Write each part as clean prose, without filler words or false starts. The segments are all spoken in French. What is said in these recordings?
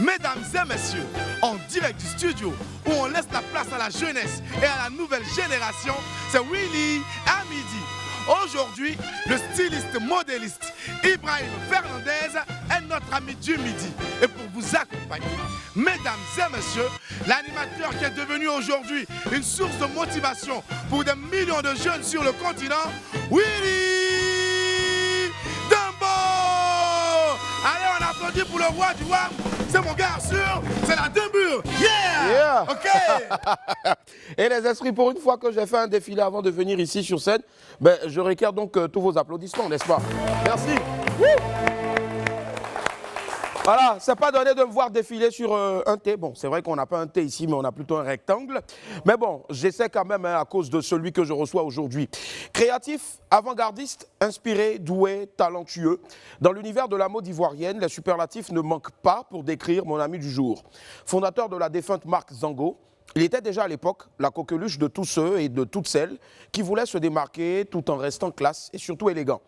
Mesdames et messieurs, en direct du studio où on laisse la place à la jeunesse et à la nouvelle génération, c'est Willy à midi. Aujourd'hui, le styliste modéliste Ibrahim Fernandez est notre ami du midi. Et pour vous accompagner, mesdames et messieurs, l'animateur qui est devenu aujourd'hui une source de motivation pour des millions de jeunes sur le continent, Willy Dumbo. Allez, on applaudit pour le roi du WAM. C'est mon gars sûr, c'est la Dumbure. Yeah! Ok. Et les esprits, pour une fois que j'ai fait un défilé avant de venir ici sur scène, ben, je requiers donc tous vos applaudissements, n'est-ce pas? Merci. Wouh! Voilà, c'est pas donné de me voir défiler sur un thé. Bon, c'est vrai qu'on n'a pas un thé ici, mais on a plutôt un rectangle. Mais bon, j'essaie quand même à cause de celui que je reçois aujourd'hui. Créatif, avant-gardiste, inspiré, doué, talentueux. Dans l'univers de la mode ivoirienne, les superlatifs ne manquent pas pour décrire mon ami du jour. Fondateur de la défunte marque Zango, il était déjà à l'époque la coqueluche de tous ceux et de toutes celles qui voulaient se démarquer tout en restant classe et surtout élégant.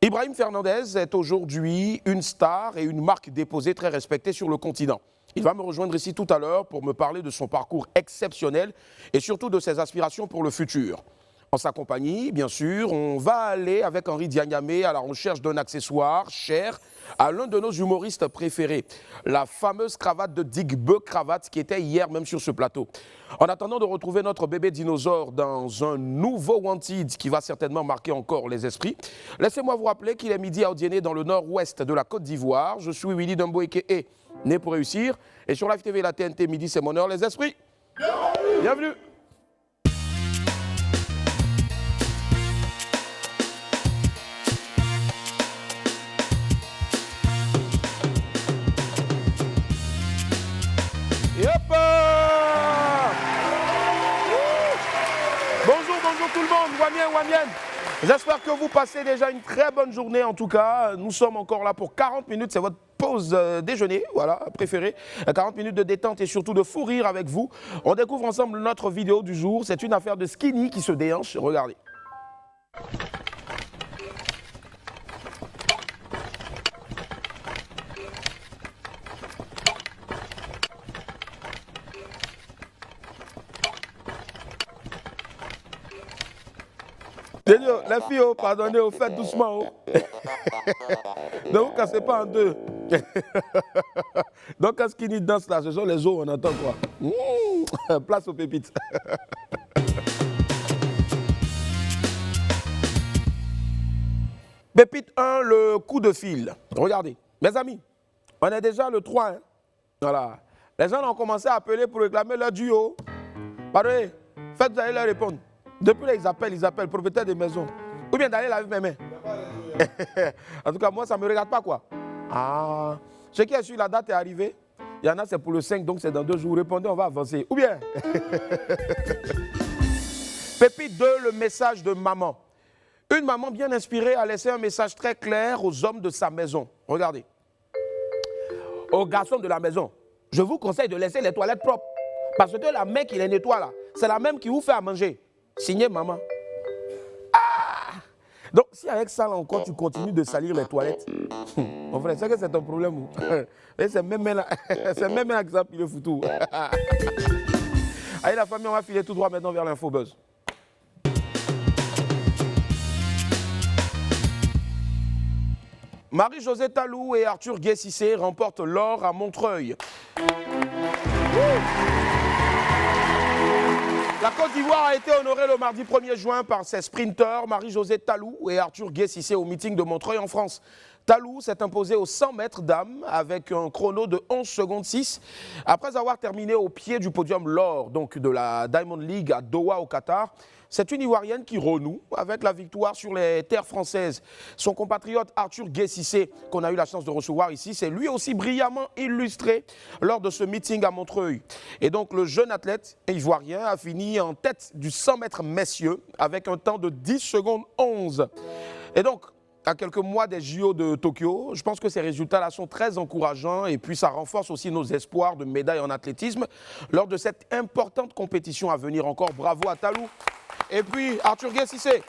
Ibrahim Fernandez est aujourd'hui une star et une marque déposée très respectée sur le continent. Il va me rejoindre ici tout à l'heure pour me parler de son parcours exceptionnel et surtout de ses aspirations pour le futur. En sa compagnie, bien sûr, on va aller avec Henri Diagnamé à la recherche d'un accessoire cher à l'un de nos humoristes préférés, la fameuse cravate de Digbe Cravate qui était hier même sur ce plateau. En attendant de retrouver notre bébé dinosaure dans un nouveau Wanted qui va certainement marquer encore les esprits, laissez-moi vous rappeler qu'il est midi à Odiéné dans le nord-ouest de la Côte d'Ivoire. Je suis Willy Dumbo a.k.a. Né pour réussir et sur Live TV et la TNT midi c'est mon heure les esprits. Bienvenue. Bonjour tout le monde, Wamien. J'espère que vous passez déjà une très bonne journée en tout cas. Nous sommes encore là pour 40 minutes, c'est votre pause déjeuner, voilà, préférée. 40 minutes de détente et surtout de fou rire avec vous. On découvre ensemble notre vidéo du jour. C'est une affaire de skinny qui se déhanche. Regardez. Les filles, oh, pardonnez, faites doucement. Oh. Ne vous cassez pas en deux. Donc, quand Skinny danse là, ce sont les os, on entend quoi? Place aux pépites. Pépite 1, le coup de fil. Regardez, mes amis, on est déjà le 3. Hein? Voilà. Les gens ont commencé à appeler pour réclamer leur duo. Pardonnez, faites, vous allez leur répondre. Depuis là, ils appellent, propriétaires de maisons. Ou bien d'aller laver mes mains. En tout cas, moi, ça ne me regarde pas, quoi. Ah, ce qui est sûr, la date est arrivée. Il y en a, c'est pour le 5, donc c'est dans 2 jours. Répondez, on va avancer. Ou bien. Pépite 2, le message de maman. Une maman bien inspirée a laissé un message très clair aux hommes de sa maison. Regardez. Aux garçons de la maison, je vous conseille de laisser les toilettes propres. Parce que la main qui les nettoie là, c'est la même qui vous fait à manger. Signé maman. Ah! Donc, si avec ça, là encore, tu continues de salir les toilettes, mon frère, c'est que c'est un problème. C'est même là que ça pile le foutu. Allez, la famille, on va filer tout droit maintenant vers l'info buzz. Marie-Josée Talou et Arthur Guessissé remportent l'or à Montreuil. La Côte d'Ivoire a été honorée le mardi 1er juin par ses sprinteurs Marie-Josée Talou et Arthur Guessissé au meeting de Montreuil en France. Talou s'est imposé aux 100 mètres dames avec un chrono de 11 secondes 6 après avoir terminé au pied du podium l'or donc de la Diamond League à Doha au Qatar. C'est une Ivoirienne qui renoue avec la victoire sur les terres françaises. Son compatriote Arthur Guessissé, qu'on a eu la chance de recevoir ici, c'est lui aussi brillamment illustré lors de ce meeting à Montreuil. Et donc le jeune athlète ivoirien a fini en tête du 100 mètres messieurs avec un temps de 10 secondes 11. Et donc, à quelques mois des JO de Tokyo, je pense que ces résultats-là sont très encourageants et puis ça renforce aussi nos espoirs de médailles en athlétisme lors de cette importante compétition à venir. Encore bravo à Talou. Et puis, Arthur Guessissé.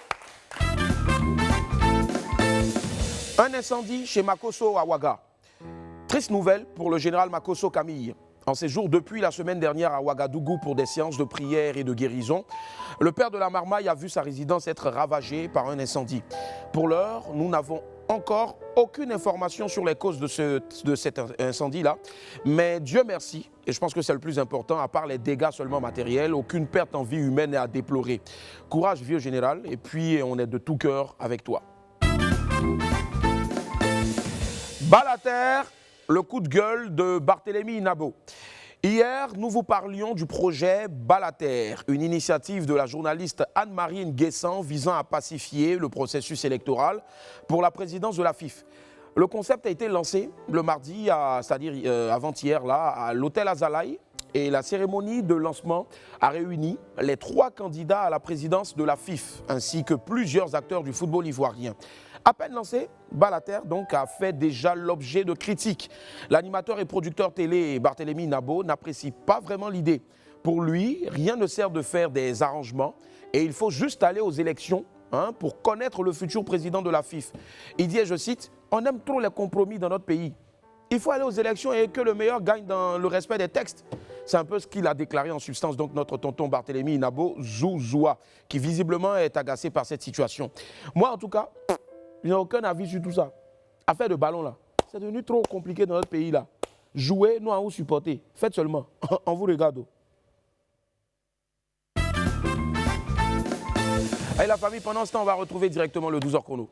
Un incendie chez Makosso à Ouaga. Triste nouvelle pour le général Makosso Camille. En séjour depuis la semaine dernière à Ouagadougou pour des séances de prière et de guérison, le père de la Marmaille a vu sa résidence être ravagée par un incendie. Pour l'heure, nous n'avons encore aucune information sur les causes de cet incendie-là, mais Dieu merci, et je pense que c'est le plus important, à part les dégâts seulement matériels, aucune perte en vie humaine n'est à déplorer. Courage, vieux général, et puis on est de tout cœur avec toi. Balater, le coup de gueule de Barthélémy Nabo. Hier, nous vous parlions du projet Balater, une initiative de la journaliste Anne-Marie Nguessan visant à pacifier le processus électoral pour la présidence de la FIF. Le concept a été lancé le mardi, c'est-à-dire avant-hier, là, à l'hôtel Azalaï, et la cérémonie de lancement a réuni les 3 candidats à la présidence de la FIF, ainsi que plusieurs acteurs du football ivoirien. À peine lancé, Balater donc a fait déjà l'objet de critiques. L'animateur et producteur télé Barthélémy Nabo n'apprécie pas vraiment l'idée. Pour lui, rien ne sert de faire des arrangements et il faut juste aller aux élections pour connaître le futur président de la FIF. Il dit, et je cite, « On aime trop les compromis dans notre pays. Il faut aller aux élections et que le meilleur gagne dans le respect des textes. » C'est un peu ce qu'il a déclaré en substance, donc notre tonton Barthélémy Nabo Zouzoua, qui visiblement est agacé par cette situation. Moi, en tout cas, je n'ai aucun avis sur tout ça. Affaire de ballon, là, c'est devenu trop compliqué dans notre pays, là. Jouer, nous, à vous supporter. Faites seulement. On vous regarde. Allez, la famille, pendant ce temps, on va retrouver directement le 12h chrono.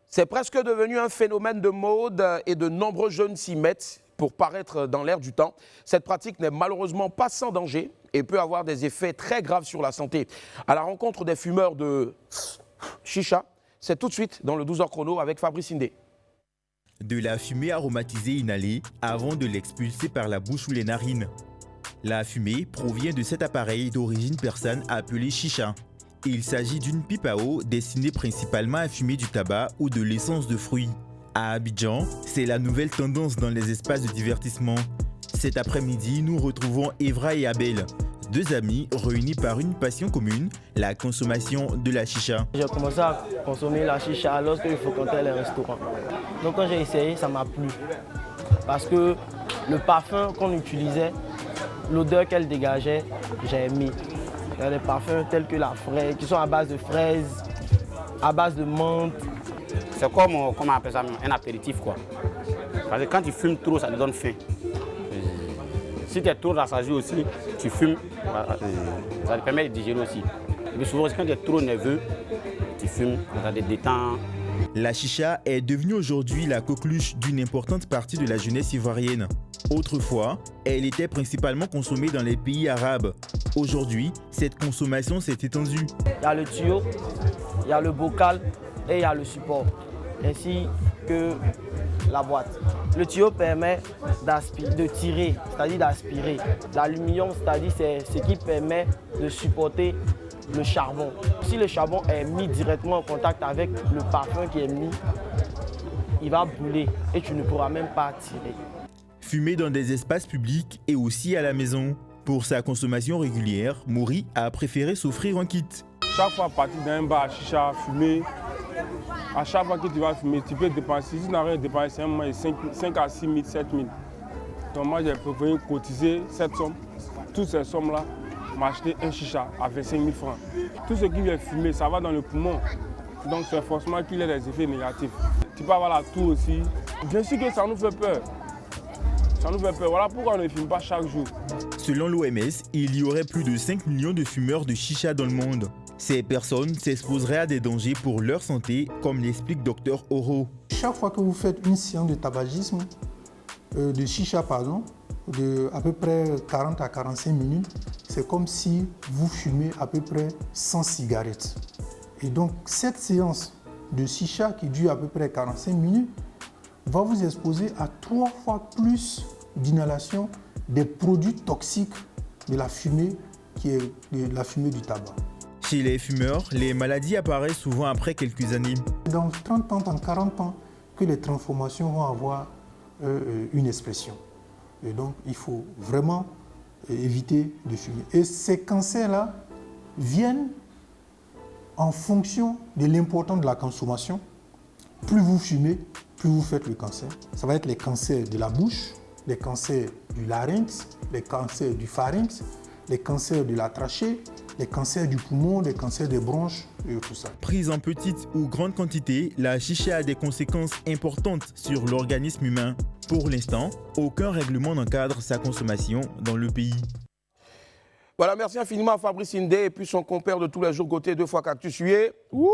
C'est presque devenu un phénomène de mode et de nombreux jeunes s'y mettent pour paraître dans l'air du temps. Cette pratique n'est malheureusement pas sans danger et peut avoir des effets très graves sur la santé. À la rencontre des fumeurs de chicha, c'est tout de suite dans le 12h chrono avec Fabrice Indé. De la fumée aromatisée inhalée avant de l'expulser par la bouche ou les narines. La fumée provient de cet appareil d'origine persane appelé chicha. Il s'agit d'une pipe à eau destinée principalement à fumer du tabac ou de l'essence de fruits. À Abidjan, c'est la nouvelle tendance dans les espaces de divertissement. Cet après-midi, nous retrouvons Evra et Abel, 2 amis réunis par une passion commune, la consommation de la chicha. J'ai commencé à consommer la chicha lorsque je fréquentais les restaurants. Donc quand j'ai essayé, ça m'a plu. Parce que le parfum qu'on utilisait, l'odeur qu'elle dégageait, j'ai aimé. Il y a des parfums tels que la fraise, qui sont à base de fraises, à base de menthe. C'est comme, comment on appelle ça, un apéritif, quoi. Parce que quand tu fumes trop, ça te donne faim. Si tu es trop rassasié aussi, tu fumes, ça te permet de digérer aussi. Et puis souvent, quand tu es trop nerveux, tu fumes, ça te détend. La chicha est devenue aujourd'hui la coqueluche d'une importante partie de la jeunesse ivoirienne. Autrefois, elle était principalement consommée dans les pays arabes. Aujourd'hui, cette consommation s'est étendue. Il y a le tuyau, il y a le bocal et il y a le support, ainsi que la boîte. Le tuyau permet de tirer, c'est-à-dire d'aspirer. L'aluminium, c'est-à-dire c'est ce qui permet de supporter le charbon. Si le charbon est mis directement en contact avec le parfum qui est mis, il va brûler et tu ne pourras même pas tirer. Fumer dans des espaces publics et aussi à la maison. Pour sa consommation régulière, Mori a préféré s'offrir un kit. Chaque fois partir dans un bar à chicha, fumer, à chaque fois que tu vas fumer, tu peux dépenser, si tu n'as rien dépensé, un mois, 5 à 6 000, 7 000. Donc moi, j'ai préféré cotiser cette somme, toutes ces sommes-là, m'acheter un chicha à 25 000 francs. Tout ce qui vient fumer, ça va dans le poumon. Donc c'est forcément qu'il y a des effets négatifs. Tu peux avoir la toux aussi. Bien sûr que ça nous fait peur. Ça nous fait peur. Voilà pourquoi on ne fume pas chaque jour. Selon l'OMS, il y aurait plus de 5 millions de fumeurs de chicha dans le monde. Ces personnes s'exposeraient à des dangers pour leur santé, comme l'explique Dr Oro. Chaque fois que vous faites une séance de tabagisme, de chicha pardon, de à peu près 40 à 45 minutes, c'est comme si vous fumez à peu près 100 cigarettes. Et donc cette séance de chicha qui dure à peu près 45 minutes va vous exposer à 3 fois plus d'inhalation des produits toxiques de la fumée qui est de la fumée du tabac. Chez les fumeurs, les maladies apparaissent souvent après quelques années. Dans 30 ans, dans 40 ans, que les transformations vont avoir une expression. Et donc, il faut vraiment éviter de fumer. Et ces cancers-là viennent en fonction de l'importance de la consommation, plus vous fumez, plus vous faites le cancer. Ça va être les cancers de la bouche, les cancers du larynx, les cancers du pharynx, les cancers de la trachée, les cancers du poumon, les cancers des bronches et tout ça. Prise en petite ou grande quantité, la chicha a des conséquences importantes sur l'organisme humain. Pour l'instant, aucun règlement n'encadre sa consommation dans le pays. Voilà, merci infiniment à Fabrice Indé et puis son compère de tous les jours, Gauthier, 2 fois Cactus Hué. On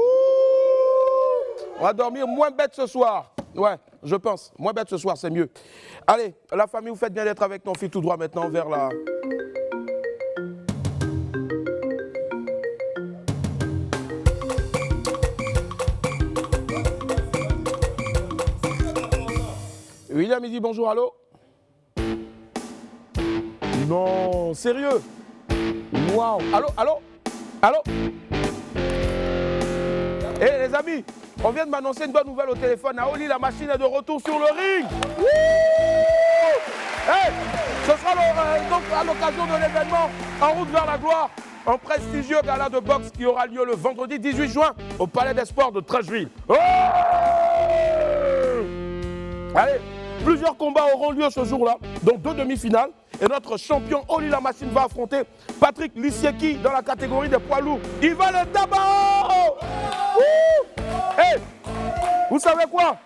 va dormir moins bête ce soir. Ouais, je pense. Moins bête ce soir, c'est mieux. Allez, la famille, vous faites bien d'être avec nos filles tout droit maintenant vers la... William, il dit bonjour, allô? Non, sérieux? Waouh! Allô, allô? Allô? Eh les amis, on vient de m'annoncer une bonne nouvelle au téléphone. Aoli, la machine est de retour sur le ring. Hey, ce sera donc à l'occasion de l'événement En route vers la gloire, un prestigieux gala de boxe qui aura lieu le vendredi 18 juin au Palais des Sports de Trècheville. Oh! Allez, plusieurs combats auront lieu ce jour-là, dont 2 demi-finales. Et notre champion Oli la Machine va affronter Patrick Lissieki dans la catégorie des poids lourds. Il va le tabac! Hey, vous savez quoi?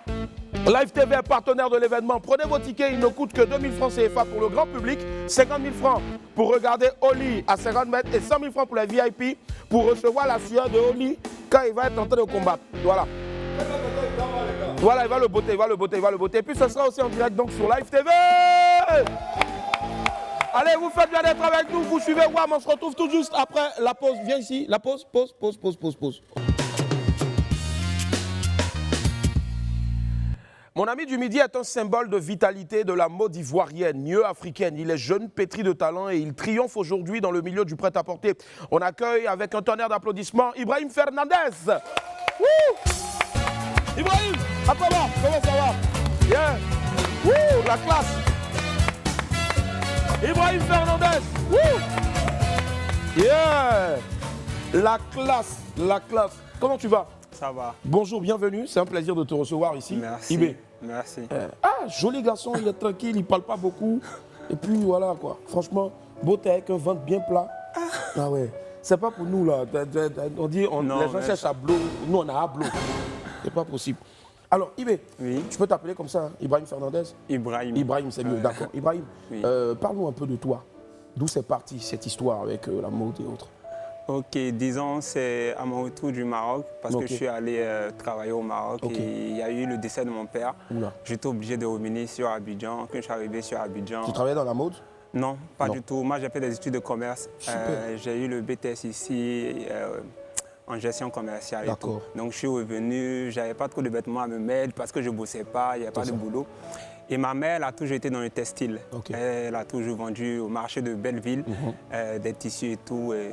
Live TV est partenaire de l'événement. Prenez vos tickets, il ne coûte que 2000 francs CFA pour le grand public, 50 000 francs pour regarder Oli à 50 mètres et 100 000 francs pour les VIP pour recevoir la sueur de Oli quand il va être en train de combattre. Voilà. Voilà, il va le botter, il va le botter, il va le botter. Et puis ce sera aussi en direct donc sur Live TV. Allez, vous faites bien d'être avec nous, vous suivez WAM, on se retrouve tout juste après la pause. Viens ici, la pause, pause. Mon ami du midi est un symbole de vitalité de la mode ivoirienne, mieux africaine. Il est jeune, pétri de talent et il triomphe aujourd'hui dans le milieu du prêt-à-porter. On accueille avec un tonnerre d'applaudissements Ibrahim Fernandez. Wouh! Ibrahim, à toi, comment ça va? Bien. Wouh, la classe. Ibrahim Fernandez. Wouh. Yeah. La classe, la classe. Comment tu vas? Ça va. Bonjour, bienvenue. C'est un plaisir de te recevoir ici. Merci. Ibé. Merci. Joli garçon, il est tranquille, il ne parle pas beaucoup. Et puis voilà quoi. Franchement, beau avec un ventre bien plat. Ah ouais. C'est pas pour nous là. On dit, Non, les gens cherchent à blot. Nous on a à blot. C'est pas possible. Alors, Ibé, Oui. tu peux t'appeler comme ça, hein, Ibrahim Fernandez? Ibrahim. Ibrahim, c'est mieux, d'accord. Ibrahim, Oui. parle-nous un peu de toi. D'où c'est parti cette histoire avec la mode et autres? Ok, disons, c'est à mon retour du Maroc, parce que je suis allé travailler au Maroc et il y a eu le décès de mon père. J'étais obligé de revenir sur Abidjan. Quand je suis arrivé sur Abidjan... Tu travaillais dans la mode? Non, pas du tout. Moi, j'ai fait des études de commerce. Super. J'ai eu le BTS ici en gestion commerciale et tout. Donc, je suis revenu, je n'avais pas trop de vêtements à me mettre parce que je ne bossais pas, il n'y avait pas de boulot. Et ma mère, elle a toujours été dans le textile. Elle a toujours vendu au marché de Belleville des tissus et tout. Et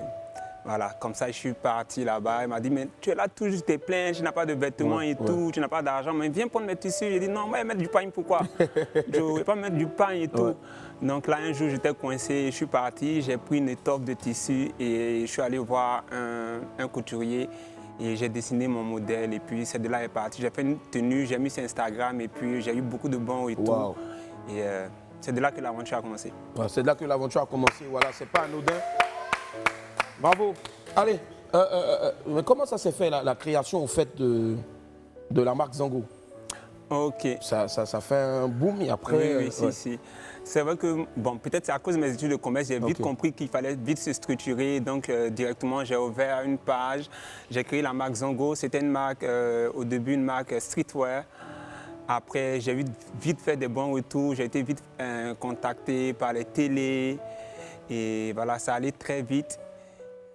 voilà, comme ça, je suis parti là-bas. Elle m'a dit, mais tu es là toujours, tu es plein, tu n'as pas de vêtements et tout, tu n'as pas d'argent, mais viens prendre mes tissus. J'ai dit, non, moi, je vais mettre du pain, pourquoi? Je ne vais pas mettre du pain et tout. Donc là, un jour, j'étais coincé, je suis parti, j'ai pris une étoffe de tissu et je suis allé voir un couturier et j'ai dessiné mon modèle. Et puis, c'est de là est parti. J'ai fait une tenue, j'ai mis sur Instagram et puis j'ai eu beaucoup de bons et tout. Et c'est de là que l'aventure a commencé. C'est de là que l'aventure a commencé, voilà, c'est pas anodin. Bravo. Allez, mais comment ça s'est fait la création au fait de la marque Zango? Ok. Ça fait un boom et après... Oui, si. C'est vrai que, bon, peut-être c'est à cause de mes études de commerce, j'ai vite compris qu'il fallait vite se structurer. Donc, directement, j'ai ouvert une page. J'ai créé la marque Zango. C'était une marque, au début, une marque streetwear. Après, j'ai vite fait des bons retours. J'ai été vite contacté par les télés. Et voilà, ça allait très vite.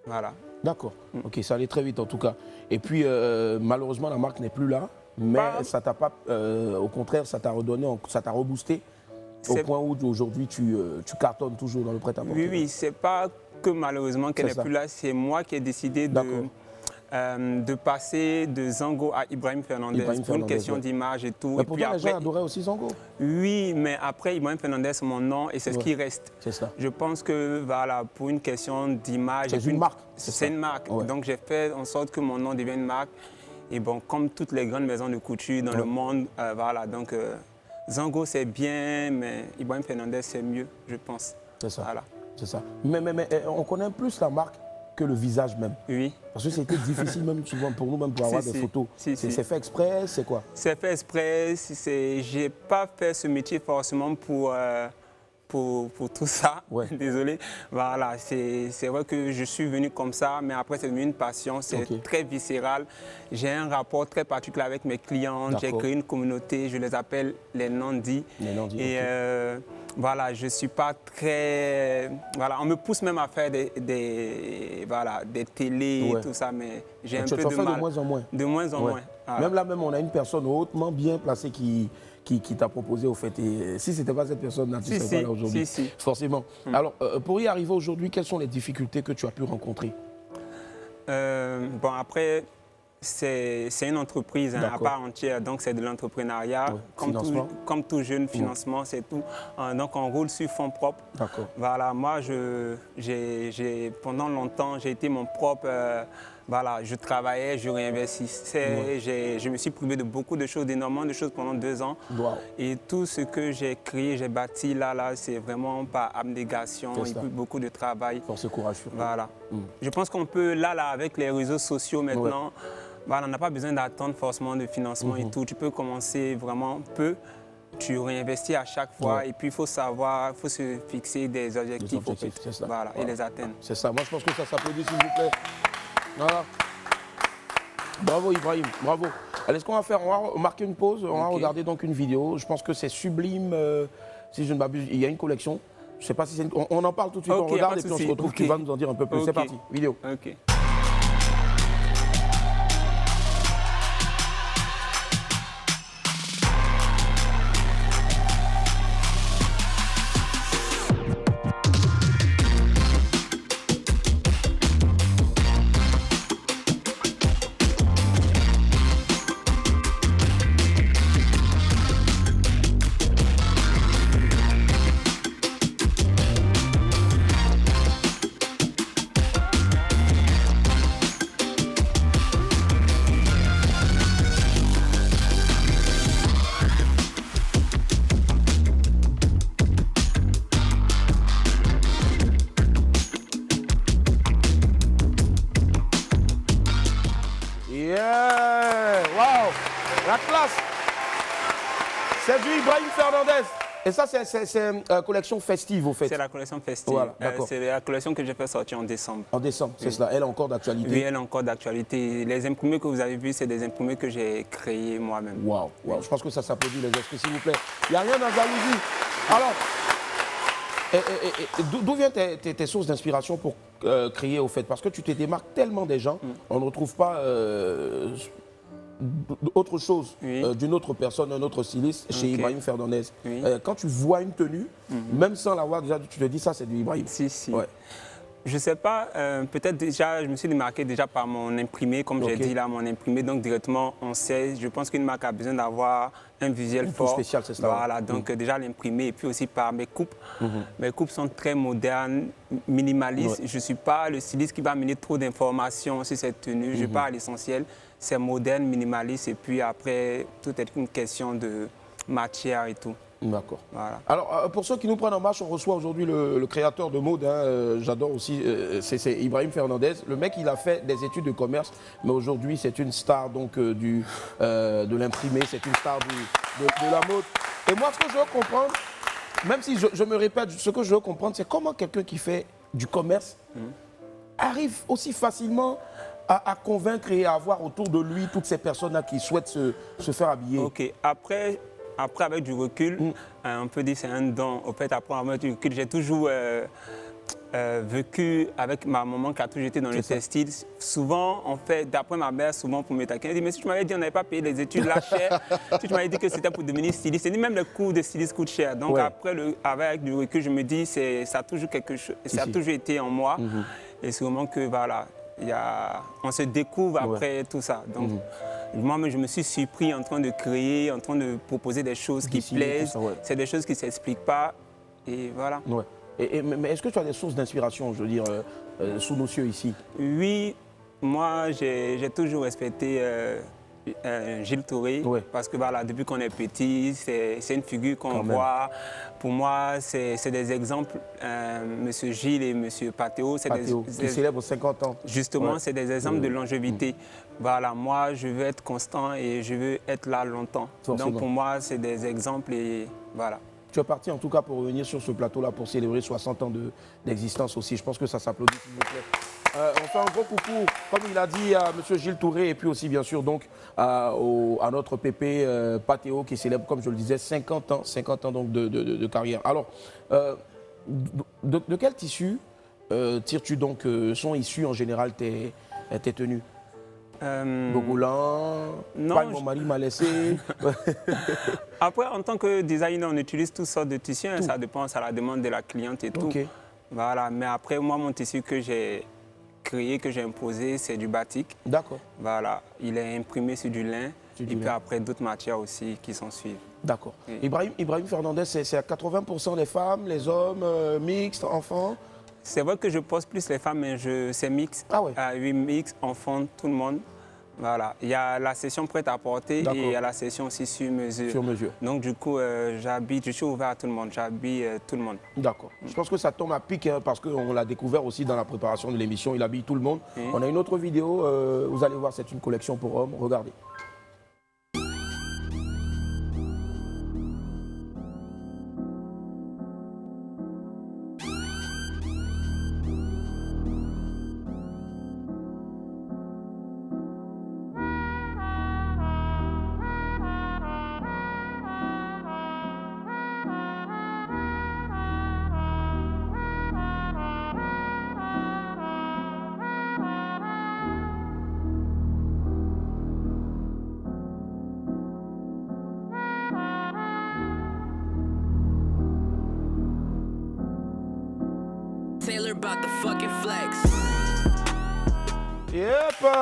Voilà. D'accord. Ok, ça allait très vite en tout cas. Et puis, malheureusement, la marque n'est plus là. Mais ça t'a pas... au contraire, ça t'a redonné, ça t'a reboosté. Au point où aujourd'hui tu cartonnes toujours dans le prêt-à-porter. Oui, c'est pas que malheureusement qu'elle n'est plus là, c'est moi qui ai décidé de passer de Zango à Ibrahim Fernandez pour une question d'image et tout. Mais et pourtant, puis après, les gens adoraient aussi Zango. Oui, mais après, Ibrahim Fernandez, c'est mon nom et c'est ce qui reste. C'est ça. Je pense que voilà, pour une question d'image... C'est une marque. C'est une marque. Ouais. Donc j'ai fait en sorte que mon nom devienne une marque. Et bon, comme toutes les grandes maisons de couture dans le monde, voilà, donc Zango c'est bien, mais Ibrahim Fernandez c'est mieux, je pense. C'est ça. Voilà. C'est ça. Mais on connaît plus la marque que le visage même. Oui. Parce que c'était difficile même souvent pour nous même pour avoir des photos. C'est fait exprès, c'est quoi? C'est fait exprès. J'ai pas fait ce métier forcément pour tout ça. Ouais. Désolé. Voilà, c'est vrai que je suis venu comme ça, mais après c'est devenu une passion. C'est très viscéral. J'ai un rapport très particulier avec mes clients. J'ai créé une communauté. Je les appelle les non-dits. Les non-dits. Et voilà, je ne suis pas très... Voilà, on me pousse même à faire des télés et tout ça, mais j'ai un peu de mal. De moins en moins. De moins en moins. Voilà. Même là, même, on a une personne hautement bien placée qui t'a proposé au fait. Et si ce n'était pas cette personne-là, tu ne serais pas là aujourd'hui. Forcément. Alors, pour y arriver aujourd'hui, quelles sont les difficultés que tu as pu rencontrer? Bon, après... C'est une entreprise à part entière, donc c'est de l'entrepreneuriat. Ouais. Comme tout jeune, financement, c'est tout. Donc on roule sur fonds propres. Voilà, moi, pendant longtemps, j'ai été mon propre... voilà, je travaillais, je réinvestissais. Je me suis privé de beaucoup de choses, d'énormément de choses pendant 2 ans. Wow. Et tout ce que j'ai créé, j'ai bâti là, c'est vraiment par abnégation et puis beaucoup de travail. Force et courage. Voilà. Je pense qu'on peut, là, avec les réseaux sociaux maintenant, voilà, on n'a pas besoin d'attendre forcément de financement et tout. Tu peux commencer vraiment peu. Tu réinvestis à chaque fois et puis il faut savoir, il faut se fixer des objectifs voilà, et les atteindre. C'est ça. Moi, je pense que ça s'applaudit, s'il vous plaît. Voilà. Bravo Ibrahim, bravo. Alors, est-ce qu'on va faire, on va marquer une pause, on va regarder donc une vidéo. Je pense que c'est sublime, si je ne m'abuse. Il y a une collection. Je ne sais pas si c'est on en parle tout de suite, on regarde et puis on se retrouve. Tu vas nous en dire un peu plus. C'est parti, vidéo. La classe. C'est du Ibrahim Fernandez. Et ça, c'est une collection festive, au fait. C'est la collection festive. Voilà, c'est la collection que j'ai fait sortir en décembre. En décembre, c'est cela. Elle est encore d'actualité. Oui, elle est encore d'actualité. Les imprimés que vous avez vus, c'est des imprimés que j'ai créés moi-même. Waouh, wow. Je pense que ça s'applaudit, les esprits, s'il vous plaît. Il n'y a rien dans jalousie. Alors, d'où viennent tes sources d'inspiration pour créer, au fait? Parce que tu te démarques tellement des gens, on ne retrouve pas autre chose d'une autre personne, un autre styliste chez Ibrahim Fernandez. Quand tu vois une tenue, même sans l'avoir déjà, tu te dis ça, c'est du Ibrahim. Si. Ouais. Je ne sais pas, peut-être déjà, je me suis démarqué déjà par mon imprimé, comme j'ai dit là, mon imprimé, donc directement on sait, je pense qu'une marque a besoin d'avoir un visuel fort. Spécial, c'est ça. Voilà, donc déjà l'imprimé et puis aussi par mes coupes. Mes coupes sont très modernes, minimalistes. Je ne suis pas le styliste qui va amener trop d'informations sur cette tenue, je pars à l'essentiel. C'est moderne, minimaliste et puis après, tout est une question de matière et tout. D'accord. Voilà. Alors, pour ceux qui nous prennent en marche, on reçoit aujourd'hui le créateur de mode, j'adore aussi, c'est Ibrahim Fernandez. Le mec, il a fait des études de commerce, mais aujourd'hui, c'est une star donc, de l'imprimé, c'est une star de la mode. Et moi, ce que je veux comprendre, même si je me répète, ce que je veux comprendre, c'est comment quelqu'un qui fait du commerce arrive aussi facilement à convaincre et à avoir autour de lui toutes ces personnes-là qui souhaitent se faire habiller. Ok, après avec du recul, on peut dire que c'est un don. Au fait, après avec du recul, j'ai toujours vécu avec ma maman qui a toujours été dans le textile. Souvent, en fait, d'après ma mère, souvent pour me taquiner, elle dit, mais si tu m'avais dit qu'on n'avait pas payé les études là cher, si tu m'avais dit que c'était pour devenir styliste, et même le cours de styliste coûte cher. Donc après, avec du recul, je me dis, ça a toujours quelque chose, ça a toujours été en moi. Et c'est vraiment que, voilà, on se découvre après tout ça. Donc, moi-même, je me suis surpris en train de créer, en train de proposer des choses qui plaisent. C'est des choses qui ne s'expliquent pas. Et voilà. Ouais. Mais est-ce que tu as des sources d'inspiration, je veux dire, sous nos cieux ici? Oui, moi, j'ai toujours respecté Gilles Touré, parce que voilà, depuis qu'on est petit, c'est une figure qu'on voit. Pour moi, c'est des exemples. Monsieur Gilles et Monsieur Patéo, c'est qui célèbrent 50 ans. Justement, c'est des exemples de longévité. Voilà, moi, je veux être constant et je veux être là longtemps. Forcément. Donc pour moi, c'est des exemples et voilà. Tu es parti en tout cas pour revenir sur ce plateau-là pour célébrer 60 ans d'existence aussi. Je pense que ça s'applaudit, s'il vous plaît. On fait un gros coucou, comme il a dit, à M. Gilles Touré et puis aussi bien sûr donc à notre pépé Patéo qui célèbre, comme je le disais, 50 ans donc de carrière. Alors, de quel tissu tires-tu donc, sont issus en général tes tenues? Bogolan, pas mon mari m'a laissé. Après, en tant que designer, on utilise toutes sortes de tissus, hein, ça dépend à la demande de la cliente et tout. Voilà, mais après, moi, mon tissu que j'ai créé, que j'ai imposé, c'est du batik. D'accord. Voilà, il est imprimé sur du lin et puis après d'autres matières aussi qui s'en suivent. D'accord. Ibrahim Fernandez, c'est à 80% les femmes, les hommes, mixtes, enfants? C'est vrai que je pose plus les femmes, mais c'est mix. Ah ouais. Oui, mix, enfants, tout le monde. Voilà. Il y a la session prête à porter et il y a la session aussi sur mesure. Sur mesure. Donc du coup, je suis ouvert à tout le monde, j'habille tout le monde. D'accord. Je pense que ça tombe à pic hein, parce qu'on l'a découvert aussi dans la préparation de l'émission, il habille tout le monde. On a une autre vidéo, vous allez voir, c'est une collection pour hommes, regardez.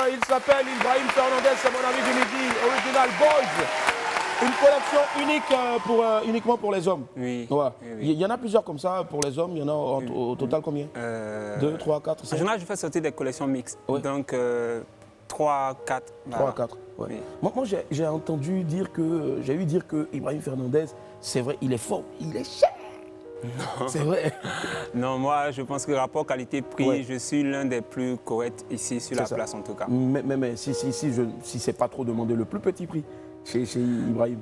Il s'appelle Ibrahim Fernandez, c'est mon ami du midi, Original Boys. Une collection unique uniquement pour les hommes. Oui. Ouais. Oui. Il y en a plusieurs comme ça pour les hommes. Il y en a au total combien 2, 3, 4, 5. En général, je fais sortir des collections mixtes. Donc 3, 4. 3 à 4. Ouais. Oui. Moi j'ai entendu dire que, j'ai eu dire que Ibrahim Fernandez, c'est vrai, il est fort, il est cher. Non. C'est vrai. Non, moi, je pense que rapport qualité-prix, je suis l'un des plus corrects ici sur la place en tout cas. Mais si c'est pas trop demandé, le plus petit prix chez Ibrahim.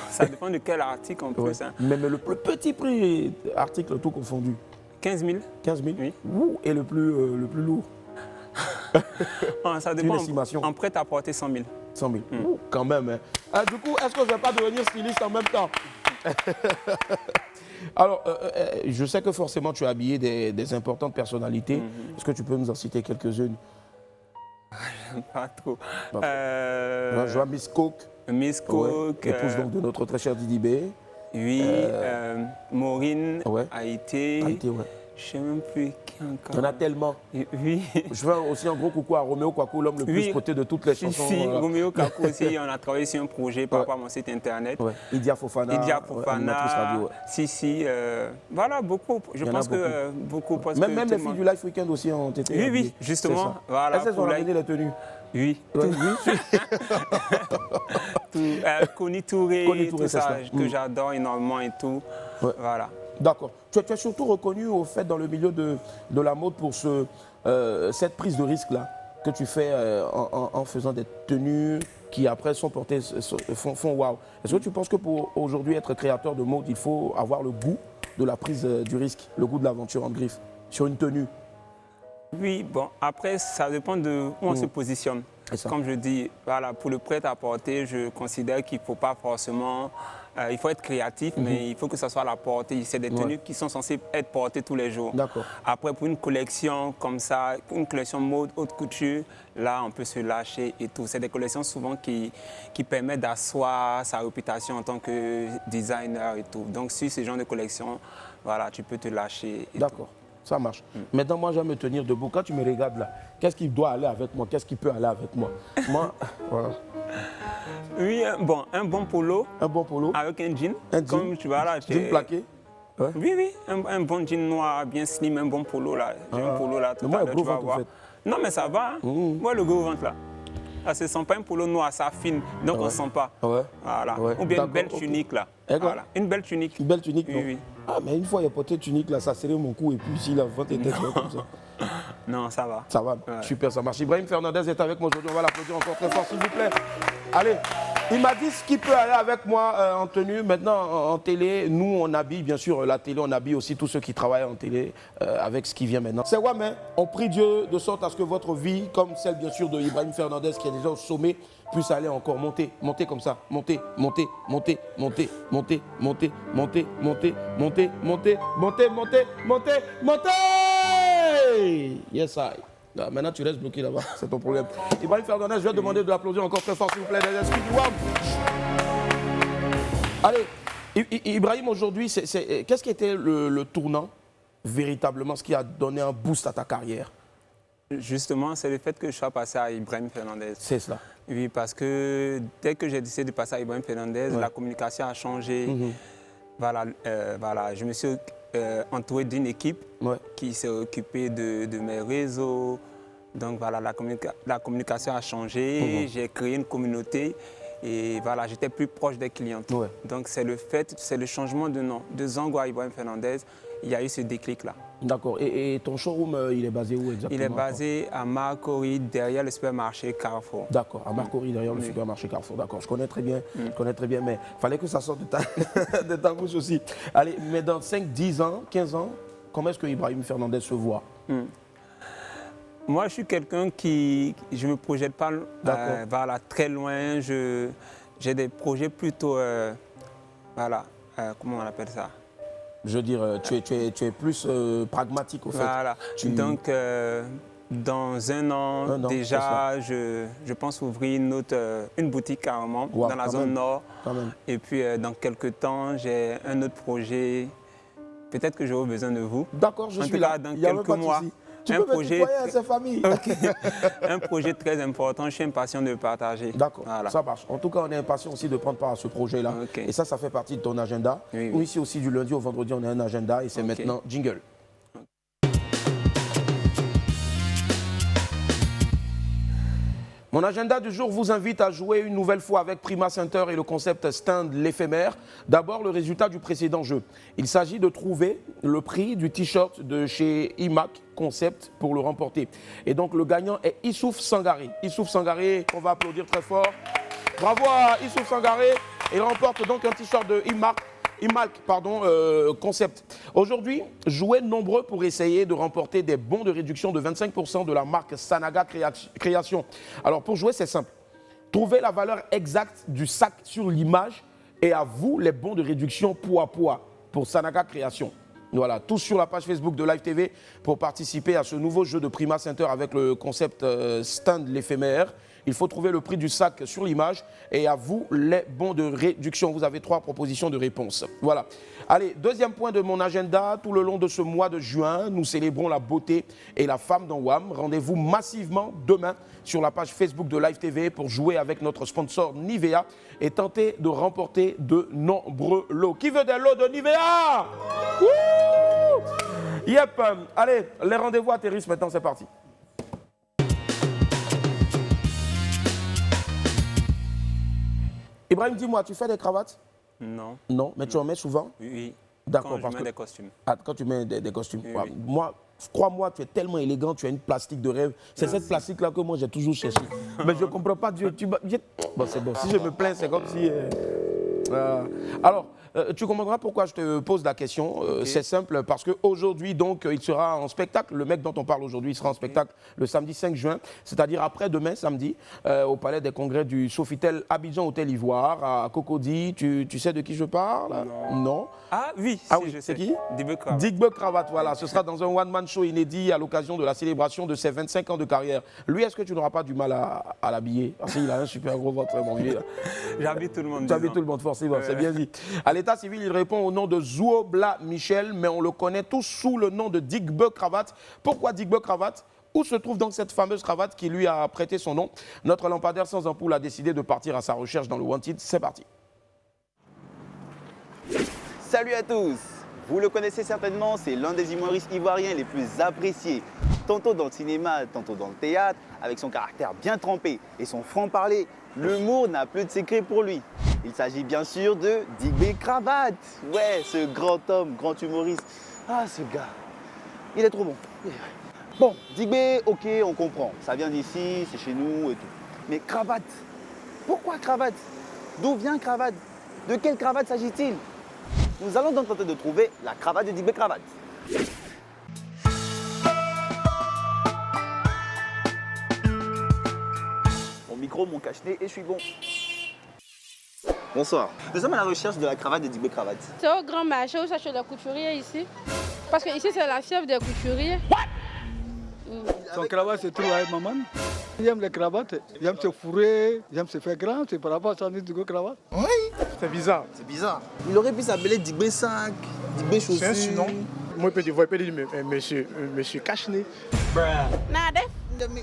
Ça dépend de quel article en plus. Hein. Mais le plus petit prix, article tout confondu. 15 000. 15 000 oui. Et le plus lourd. Ça dépend. En prêt à porter 100 000. 100 000. Quand même. Hein. Du coup, est-ce que je ne vais pas devenir styliste en même temps? Alors, je sais que forcément tu as habillé des importantes personnalités. Est-ce que tu peux nous en citer quelques-unes? Pas trop. Je vois Miss Coke. Miss Coke. Épouse donc de notre très cher Didi B. Oui, Maureen, Haïté. Je ne sais même plus qui encore. Il y en a tellement. Oui. Je fais aussi un gros coucou à Roméo Kwaku, l'homme le plus coté de toutes les chansons. Si, Roméo Kwaku aussi, on a travaillé sur un projet par rapport à mon site internet. Idia Fofana. Radio, Si. Voilà, beaucoup. Je pense que beaucoup. Même les filles du Life Weekend aussi ont été. Oui, justement. Voilà, elles ont ramené les tenues. Oui. Connie Touré, tout ça, que j'adore énormément et tout. Voilà. D'accord. Tu es surtout reconnu au fait dans le milieu de la mode pour cette prise de risque-là que tu fais en faisant des tenues qui après sont portées, font waouh. Est-ce que tu penses que pour aujourd'hui être créateur de mode, il faut avoir le goût de la prise du risque, le goût de l'aventure en griffe sur une tenue? Oui, bon, après ça dépend de où on se positionne. Comme je dis, voilà, pour le prêt-à-porter, je considère qu'il ne faut pas forcément... il faut être créatif, mais il faut que ça soit à la portée. C'est des tenues qui sont censées être portées tous les jours. D'accord. Après, pour une collection comme ça, une collection mode, haute couture, là, on peut se lâcher et tout. C'est des collections souvent qui permettent d'asseoir sa réputation en tant que designer et tout. Donc, sur ce genre de collection, voilà, tu peux te lâcher. D'accord. ça marche. Maintenant, moi, je vais me tenir debout. Quand tu me regardes là, qu'est-ce qui doit aller avec moi? Qu'est-ce qui peut aller avec moi? Moi, voilà. Oui, un bon polo. Un bon polo. Avec un jean. Un jean. Comme tu vois là. Jean plaqué. Ouais. Oui, un bon jean noir, bien slim, un bon polo là. J'ai un polo là tout moi, à l'heure, tu vas voir. Non, mais ça va. Hein. Moi, le gros au ventre là. Ça se sent pas un polo noir, ça affine, donc on ne sent pas. Ouais. Voilà. Ouais. Ou bien une belle tunique là. Voilà. Une belle tunique. Une belle tunique, oui, non. Oui. Ah, mais une fois, il a porté une tunique là, ça serrait mon cou et puis ici, la ventre était comme ça. Non, ça va. Ça va, ouais. Super, ça marche. Ibrahim Fernandez est avec moi aujourd'hui, on va l'applaudir encore très fort, s'il vous plaît. Allez, il m'a dit ce qui peut aller avec moi en tenue. Maintenant, en télé, nous, on habille, bien sûr, la télé, on habille aussi tous ceux qui travaillent en télé avec ce qui vient maintenant. C'est ouais, mais on prie Dieu de sorte à ce que votre vie, comme celle, bien sûr, de Ibrahim Fernandez, qui est déjà au sommet, puisse aller encore monter comme ça. Monter. Yes, I. Là, maintenant, tu restes bloqué là-bas, c'est ton problème. Ibrahim Fernandez, je vais demander de l'applaudir encore très fort, s'il vous plaît, des esprits du WAM. Allez, Ibrahim, aujourd'hui, qu'est-ce qui était le tournant, véritablement, ce qui a donné un boost à ta carrière? Justement, c'est le fait que je sois passé à Ibrahim Fernandez. C'est cela. Oui, parce que dès que j'ai décidé de passer à Ibrahim Fernandez, la communication a changé. Voilà, je me suis entouré d'une équipe qui s'est occupée de mes réseaux. Donc voilà, la communication a changé. J'ai créé une communauté et voilà, j'étais plus proche des clients. Donc c'est le changement de nom. De Zango à Ibrahim Fernandez, il y a eu ce déclic-là. D'accord. Et ton showroom, il est basé où exactement? Il est basé à Marcory, derrière le supermarché Carrefour. D'accord, à Marcory, derrière le supermarché Carrefour. D'accord, je connais très bien, mais il fallait que ça sorte de ta bouche aussi. Allez, mais dans 5, 10 ans, 15 ans, comment est-ce que Ibrahim Fernandez se voit? Moi, je suis quelqu'un qui... Je ne me projette pas voilà, très loin. J'ai des projets plutôt... comment on appelle ça? Je veux dire, tu es plus pragmatique au fait. Voilà. Donc, dans un an déjà, je pense ouvrir une boutique carrément dans la zone nord. Et puis, dans quelques temps, j'ai un autre projet. Peut-être que j'aurai besoin de vous. D'accord, je suis là. Dans quelques mois. Tu peux me tutoyer à sa famille. Un projet très important, je suis impatient de le partager. D'accord, ça marche. En tout cas, on est impatient aussi de prendre part à ce projet-là. Et ça fait partie de ton agenda. Nous, ici aussi, du lundi au vendredi, on a un agenda et c'est maintenant jingle. Mon agenda du jour vous invite à jouer une nouvelle fois avec Prima Center et le concept Stand l'éphémère. D'abord, le résultat du précédent jeu. Il s'agit de trouver le prix du t-shirt de chez IMAC Concept pour le remporter. Et donc, le gagnant est Issouf Sangaré. Issouf Sangaré, on va applaudir très fort. Bravo à Issouf Sangaré. Il remporte donc un t-shirt de IMAC Concept. Aujourd'hui, jouez nombreux pour essayer de remporter des bons de réduction de 25% de la marque Sanaga Création. Alors pour jouer, c'est simple. Trouvez la valeur exacte du sac sur l'image et à vous les bons de réduction poids à poids pour Sanaga Création. Voilà, tous sur la page Facebook de Live TV pour participer à ce nouveau jeu de Prima Center avec le concept Stand l'éphémère. Il faut trouver le prix du sac sur l'image et à vous les bons de réduction. Vous avez 3 propositions de réponse. Voilà. Allez, deuxième point de mon agenda. Tout le long de ce mois de juin, nous célébrons la beauté et la femme dans WAM. Rendez-vous massivement demain sur la page Facebook de Live TV pour jouer avec notre sponsor Nivea et tenter de remporter de nombreux lots. Qui veut des lots de Nivea? Yep. Allez, les rendez-vous atterrissent maintenant, c'est parti. Ibrahim, dis-moi, tu fais des cravates? Non. Non, mais tu en mets souvent? Oui. D'accord. Quand je mets des costumes. Ah, quand tu mets des costumes. Oui, oui. Moi, crois-moi, tu es tellement élégant, tu as une plastique de rêve. C'est cette plastique-là que moi, j'ai toujours cherché. Mais je ne comprends pas. Bon, c'est bon. Si je me plains, c'est comme si... Alors, tu comprendras pourquoi je te pose la question. C'est simple, parce qu'aujourd'hui, donc, il sera en spectacle. Le mec dont on parle aujourd'hui, il sera en spectacle le samedi 5 juin, c'est-à-dire après-demain, samedi, au Palais des Congrès du Sofitel Abidjan Hôtel Ivoire, à Cocody. Tu sais de qui je parle? Non. Ah oui, je sais. C'est qui? Digbe Cravate, voilà. Ce sera dans un one-man show inédit à l'occasion de la célébration de ses 25 ans de carrière. Lui, est-ce que tu n'auras pas du mal à l'habiller? Parce qu'il a un super gros ventre, mon vieux. J'habite tout le monde. J'habite tout le monde, forcément, c'est bien dit. Allez, l'état civil, il répond au nom de Zouobla Michel, mais on le connaît tous sous le nom de Digbe Cravate. Pourquoi Digbe Cravate? Où se trouve donc cette fameuse cravate qui lui a prêté son nom? Notre lampadaire sans ampoule a décidé de partir à sa recherche dans le Wanted. C'est parti. Salut à tous! Vous le connaissez certainement, c'est l'un des humoristes ivoiriens les plus appréciés. Tantôt dans le cinéma, tantôt dans le théâtre, avec son caractère bien trempé et son franc-parler, l'humour n'a plus de secret pour lui. Il s'agit bien sûr de Digbe Cravate. Ouais, ce grand homme, grand humoriste. Ah, ce gars, il est trop bon. Bon, Digbe, ok, on comprend. Ça vient d'ici, c'est chez nous et tout. Mais cravate, pourquoi cravate? D'où vient cravate? De quelle cravate s'agit-il? Nous allons donc tenter de trouver la cravate de Digbe Cravate. Mon micro, mon cache-nez et je suis bon. Bonsoir. Nous sommes à la recherche de la cravate de Digbe Cravate. C'est au grand marché où s'achète les couturiers ici. Parce que ici c'est la fièvre des couturiers. Son cravate se trouve avec maman. Il aime les cravates, il aime se fourrer, il aime se faire grand, c'est par rapport à ça qu'on dit Digbe Cravate. Oui, c'est bizarre. C'est bizarre. Il aurait pu s'appeler Digbe Sac, Digbe Chaussure. C'est un surnom. Moi, je peux dire monsieur Cache-nez. Nade.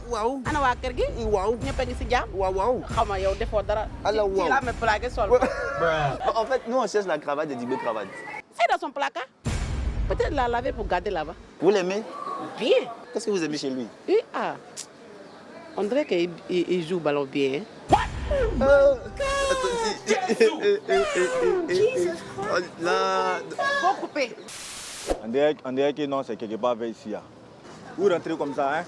Waouh. Ana waa kër gi. Waouh. ñëpp a ngi si jàmm. Waouh. Xaw ma yow defoo dara. Allah waouh. Ci la me plaqué sol. En fait, nous on cherche la cravate de Digbe Cravate. C'est dans son placard. Peut-être la laver pour garder là-bas. Vous l'aimez? Bien. Qu'est-ce que vous aimez chez lui? Oui, ah. On dirait qu'il joue au ballon bien. Là. Faut couper. On dirait que non, c'est quelque part vers ici. Vous rentrez comme ça, hein?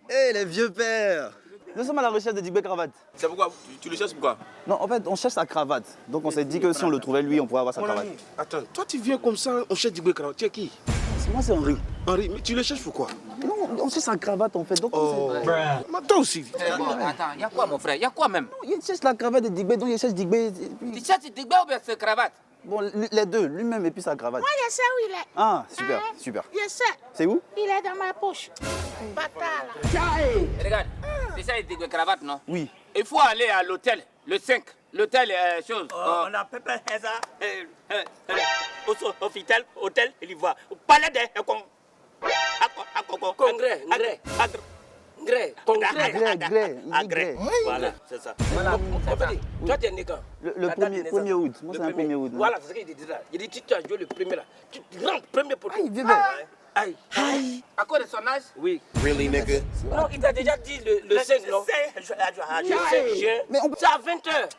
Hé, les vieux pères! Nous sommes à la recherche de Digbe Cravate. C'est pourquoi? Tu le cherches pourquoi? Non, en fait, on cherche sa cravate. Donc on s'est dit que si on le trouvait lui, on pourrait avoir sa cravate. Ami, attends, toi tu viens comme ça, on cherche Digbe Cravate. Tu es qui? Moi, c'est Henri. Henri, mais tu le cherches pourquoi? Non, on cherche sa cravate en fait. Donc Mais toi aussi. Attends, il y a quoi mon frère? Il y a quoi même? il cherche la cravate de Digbe, donc il cherche Digbe. Tu cherches Digbe ou bien ce cravate? Bon, les deux, lui-même et puis sa cravate. Moi, je sais où il est. Ah, super, super. Je sais. C'est où? Il est dans ma poche. Bâtard là. Regarde, c'est ça Digbe Cravate, non? Oui. Il faut aller à l'hôtel, le 5. L'hôtel, chose. On a pas ça. Hôpital, hôtel, il y va. Palais de Congrès. Gré. Voilà, c'est ça. Toi, tu es né quand? Le 1er août. Moi, c'est un 1er août. Voilà, c'est ce qu'il dit là. Il dit tu as joué le premier là. Tu rentres premier pour toi. Aïe, vieux Aïe. À cause de son âge? Oui. Really, nigga? Non, il t'a déjà dit le 5, non? Le 5 juin. Mais on... C'est à 20h.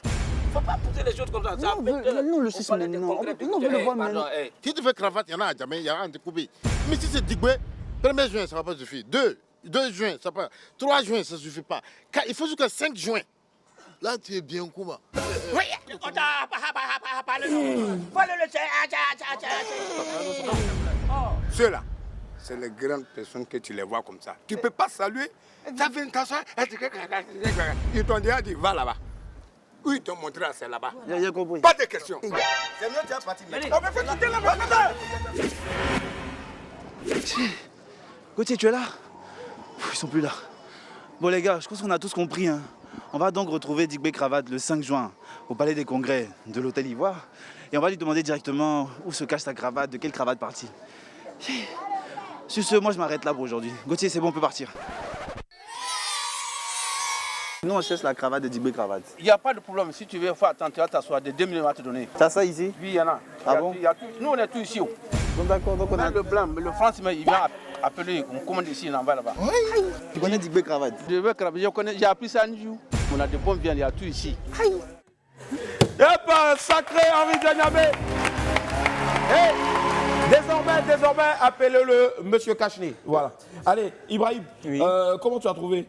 Faut pas pousser les choses comme ça. C'est à 20h. Non, le 6 maintenant. Non, on veut le voir maintenant. Si tu fais cravate, il y en a jamais, il y aura un découpé. Mais si c'est Digbe, 1er juin, ça ne va pas suffire. 2 juin, ça va pas. 3 juin, ça ne suffit pas. Il faut jusqu'à 5 juin. Là, tu es bien, Kouma. Oui, on t'a parlé. Voilà le Ceux-là, c'est les grandes personnes que tu les vois comme ça. Tu ne peux pas saluer. Tu as fait une tasse, ils t'ont déjà dit, va là-bas. Où ils t'ont montré, c'est là-bas. J'ai compris. Pas de questions. C'est mieux, tu as parti. On me fait quitter là-bas. Gauthier, tu es là? Ils sont plus là. Bon les gars, je pense qu'on a tous compris. Hein. On va donc retrouver Digbe Cravate le 5 juin au Palais des Congrès de l'Hôtel Ivoire. Et on va lui demander directement où se cache sa cravate, de quelle cravate partie. Sur ce, moi je m'arrête là pour aujourd'hui. Gauthier, c'est bon, on peut partir. Nous on cherche la cravate de Digbe Cravate. Il n'y a pas de problème. Si tu veux faire attendre, tu vas t'asseoir. De 2 minutes, on va te donner. T'as ça ici? Oui, il y en a. Ah bon? Nous, on est tous ici. Bon, d'accord, donc on a... Le blanc, mais le français, il vient appeler, on commande ici, on en va là-bas. Oui. Tu connais Digbe Cravate? Digbe Cravate, je connais, j'ai appris ça un jour. On a de bonnes viandes, il y a tout ici. Yep, sacré Henri Dianyabé. Désormais, appelez-le Monsieur Cache-nez. Voilà. Allez, Ibrahim, oui. Comment tu as trouvé?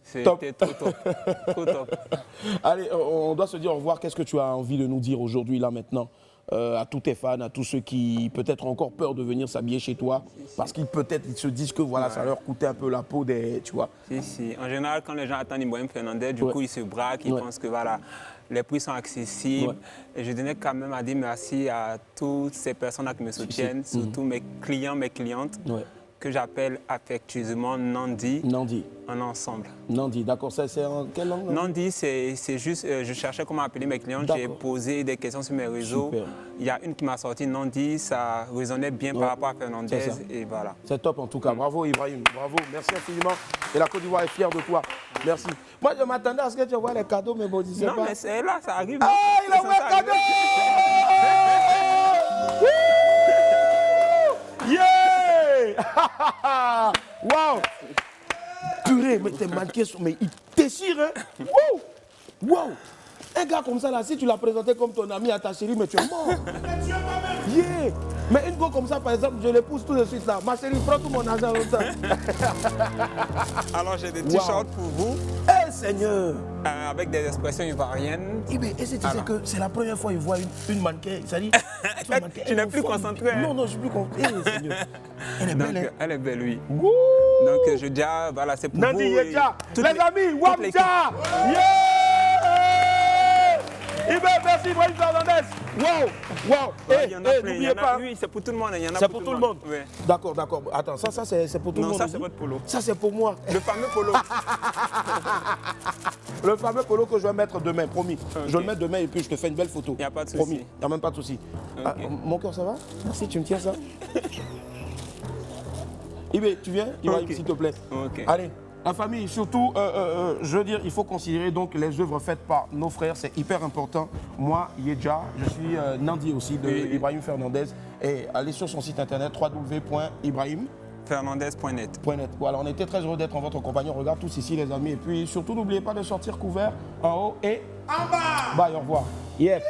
C'était trop top. Trop top. Allez, on doit se dire au revoir. Qu'est-ce que tu as envie de nous dire aujourd'hui, là, maintenant, à tous tes fans, à tous ceux qui peut-être ont encore peur de venir s'habiller chez toi, parce qu'ils peut-être ils se disent que voilà, ça leur coûtait un peu la peau des, tu vois. Si. En général, quand les gens attendent Ibrahim Fernandez, du coup, ils se braquent, ils pensent que voilà, les prix sont accessibles. Et je tenais quand même à dire merci à toutes ces personnes qui me soutiennent, surtout mes clients, mes clientes. que j'appelle affectueusement Nandi. Nandi. En ensemble. Nandi, d'accord. C'est en quelle langue? Nandi, c'est juste, je cherchais comment appeler mes clients. J'ai posé des questions sur mes réseaux. Super. Il y a une qui m'a sorti Nandi, ça résonnait bien par rapport à Fernandez. Et voilà. C'est top en tout cas. Bravo Ibrahim, bravo. Merci infiniment. Et la Côte d'Ivoire est fière de toi. Merci. Moi, je m'attendais à ce que tu envoies les cadeaux, mais bon, je sais pas. Non, mais c'est là, ça arrive. Ah, il a envoyé un cadeau! Yeah! Wow! Purée, mais t'es manqué, mais il déchire, hein? Wow! Wow! Un gars comme ça, là, si tu l'as présenté comme ton ami à ta chérie, mais tu es mort. Yeah! Mais une go comme ça, par exemple, je l'épouse tout de suite là. Ma chérie, prends tout mon argent comme ça. Alors, j'ai des t-shirts pour vous. Eh, Seigneur! Avec des expressions ivoiriennes. Eh bien, est-ce que tu sais que c'est la première fois qu'il voit une mannequin? Ça dit, tu n'es plus concentré. Non, non, je suis plus concentré. Eh, Seigneur. Elle est belle, hein? Elle est belle, oui. Wouh! Donc, je dis, voilà, c'est pour Nandi vous. Yedja, les amis, Wamja! Yeah! Merci, Ibrahim Fernandez. Wow! N'oubliez pas. Oui, c'est pour tout le monde. C'est pour tout le monde. Oui. D'accord. Attends, ça c'est pour tout le monde. Non, ça c'est votre polo. Ça c'est pour moi. Le fameux polo. Le fameux polo que je vais mettre demain, promis. Okay. Je vais le mettre demain et puis je te fais une belle photo. Il n'y a pas de souci. Promis, il n'y a même pas de souci. Okay. Ah, mon cœur, ça va? Merci, tu me tiens ça? Ibé, tu viens? Ibrahim, s'il te plaît. Okay. Allez. La famille, surtout, je veux dire, il faut considérer donc les œuvres faites par nos frères, c'est hyper important. Moi, Yedja, je suis Nandi aussi de Ibrahim Fernandez. Et allez sur son site internet www.ibrahimfernandez.net. Voilà, on était très heureux d'être en votre compagnie. On regarde tous ici, les amis. Et puis surtout, n'oubliez pas de sortir couvert en haut et en bas. Bye, au revoir. Yep.